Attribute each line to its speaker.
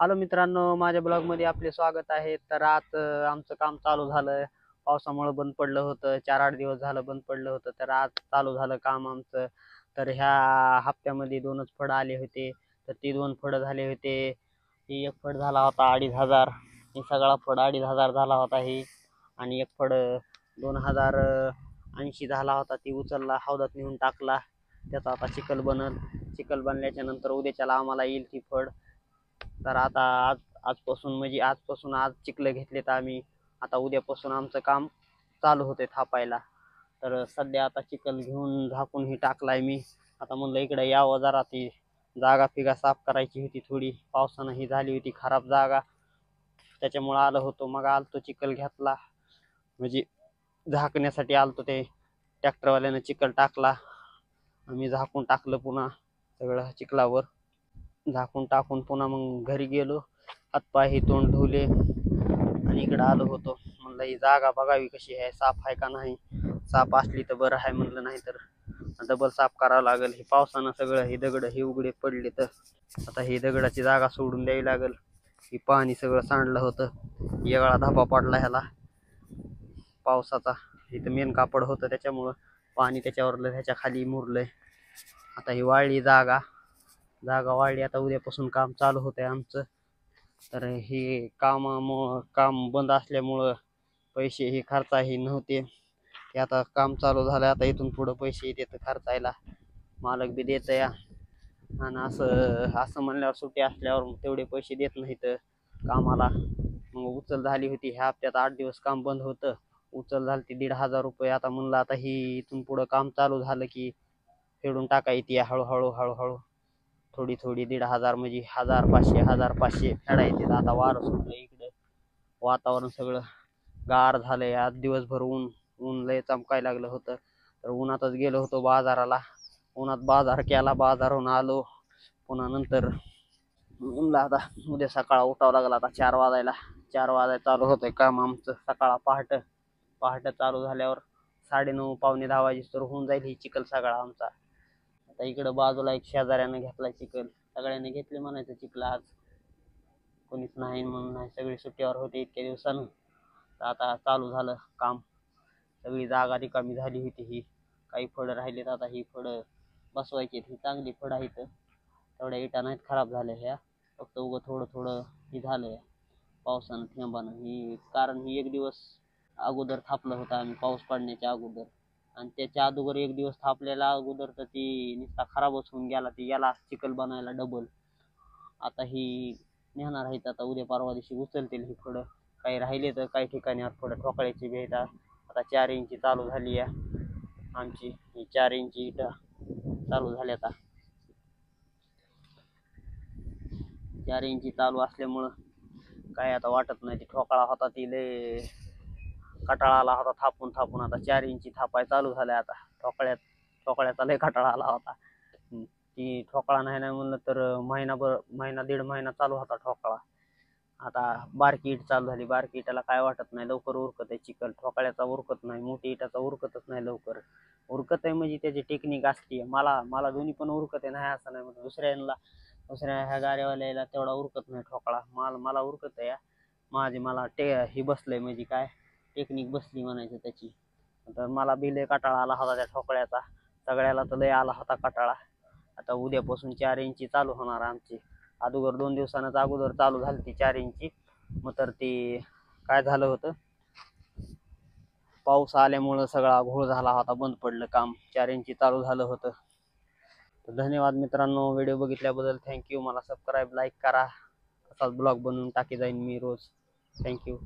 Speaker 1: Hello मित्रांनो, माझ्या blog मध्ये आपले स्वागत आहे. तर आज आमचं काम चालू झालं. पावसामुळे बंद पडलं होतं, 4-8 दिवस झालं बंद पडलं होतं. तर आज चालू झालं काम आमचं. तर ह्या हप्त्यामध्ये 2च फळं आले होते. तर ती 2 फळं झाले होते. ही एक फळ झाला होता 2,500. ही सगळा फळ 2,500 झाला होता ही. आणि एक फळ 2,080 झाला होता. ती उचलला, हौदात नेऊन टाकला. त्याचा आता चिखल बनल. चिखल बनल्याच्या नंतर उद्याच्याला आम्हाला येईल ती फळ. तर आता आजपासून आज चिखल घेतलेत आम्ही. आता उद्यापासून आमचं काम चालू होते थापायला. तर सध्या आता चिखल घेऊन झाकून ही टाकलाय मी. आता म्हणलं इकडे यावं, जरा ती जागा फिगा साफ करायची होती थोडी. पावसानं ही झाली होती खराब जागा, त्याच्यामुळे आलो होतो. मग आलतो चिखल घेतला, म्हणजे झाकण्यासाठी आलतो. ते ट्रॅक्टरवाल्यानं चिखल टाकला, आम्ही झाकून टाकलं पुन्हा सगळं चिखलावर. झाकून टाकून पुन्हा मग घरी गेलो, हातपाय ही तोंड धुले आणि इकडं आलो होतो. म्हणलं ही जागा बघावी कशी आहे, साफ आहे का नाही. साफ असली तर बरं आहे, म्हणलं नाही तर डबल साफ करावं लागेल. हे पावसानं सगळं हे दगड हे उघडे पडले, तर आता ही दगडाची जागा सोडून द्यावी लागेल. ही पाणी सगळं सांडलं होतं, वेगळा धापा पडला ह्याला पावसाचा. इथं मेन कापड होतं, त्याच्यामुळं पाणी त्याच्यावर ह्याच्या खाली मुरलंय. आता ही वाळली जागा वाढली. आता उद्यापासून काम चालू होतंय आमचं. तर हे काम बंद असल्यामुळं पैसे हे खर्चाही नव्हते. ते आता काम चालू झालं, आता इथून पुढं पैसे येतात खर्चायला. मालक बी देत या. आणि असं असं म्हणल्यावर, सुट्टी असल्यावर तेवढे पैसे देत नाहीत कामाला. मग उचल झाली होती ह्या हप्त्यात, 8 दिवस काम बंद होतं. उचल झाली ती 1,500 रुपये. आता म्हणलं आता ही इथून पुढं काम चालू झालं की फेडून टाका येते हळूहळू हळूहळू. थोडी थोडी 1,500 म्हणजे 1,500 फेडायचे. आता वारं सुटलं इकडे, वातावरण सगळं गार झालंय. आज दिवसभर ऊन लय चमकायला लागलं होतं. तर उन्हातच गेलो होतो बाजाराला. उन्हात बाजार केला, बाजारहून आलो पुन्हा. नंतर म्हणलं आता उद्या सकाळ उठावं लागलं. आता 4 वाजायला चालू होतंय काम आमचं. सकाळ पहाटे चालू झाल्यावर 9:30 पावणे 10 वाजेस तर होऊन जाईल ही चिखल सगळा आमचा. आता इकडं बाजूला एक शेजाऱ्यानं घेतला चिखल. सगळ्यांनी घेतले म्हणायचं चिखल आज, कोणीच नाही म्हणून नाही, सगळी सुट्टीवर होते इतक्या दिवसानं. तर आता चालू झालं काम. सगळी जागा रिकामी झाली होती. ही काही फळं राहिलेत, आता ही फळं बसवायची. ही चांगली फळं आहेत, तेवढ्या इटा नाहीत खराब झाल्या ह्या. फक्त उगं थोडं थोडं ही झालंय पावसानं थेंबानं. ही कारण ही 1 दिवस अगोदर थापलं होतं आम्ही, पाऊस पडण्याच्या अगोदर. आणि त्याच्या अगोदर 1 दिवस थापलेला अगोदर तर ती नुसता खराबच होऊन गेला. ती याला चिखल बनायला डबल. आता ही नेणार आहेत, आता उद्या परवा दिवशी उचलतील ही फळं. काही राहिले तर काही ठिकाणी फळं ठोकळ्याची बी आहेत. आता 4 इंची चालू झाली आहे आमची. ही 4 इंची इटा चालू झाली. आता 4 इंची चालू असल्यामुळं काय आता वाटत नाही. ती ठोकळा होता, ती लय कटाळा आला होता थापून थापून. आता 4 इंची थापाय चालू झालंय. आता ठोकळ्याचा लय कटाळा आला होता. ती ठोकळा नाही नाही म्हणलं तर महिना 1.5 महिना चालू होता ठोकळा. आता बारकी इट चालू झाली. बारकी इटाला काय वाटत नाही, लवकर उरकत आहे चिखल. ठोकळ्याचा उरकत नाही, मोठी इटाचा उरकतच नाही लवकर. उरकत आहे म्हणजे त्याची टेक्निक असते. मला दोन्ही पण उरकत आहे, नाही असं नाही. म्हणजे दुसऱ्या ह्या गाड्यावाल्याला तेवढा उरकत नाही ठोकळा. मला उरकत आहे. मला ही बसलंय, म्हणजे काय टेक्निक बसली म्हणायचं त्याची. तर मला बी लय कटाळा आला होता त्या ठोकळ्याचा. सगळ्याला तर लय आला होता कटाळा. आता उद्यापासून 4 इंची चालू होणार आमची. अगोदर 2 दिवसानंच अगोदर चालू झाली ती 4 इंची. मग तर ती काय झालं होतं, पाऊस आल्यामुळं सगळा घोळ झाला होता, बंद पडलं काम. 4 इंची चालू झालं होतं. तर धन्यवाद मित्रांनो, व्हिडिओ बघितल्याबद्दल थँक्यू. मला सबस्क्राईब, लाईक करा. असाच ब्लॉग बनवून टाकी जाईन मी रोज. थँक्यू.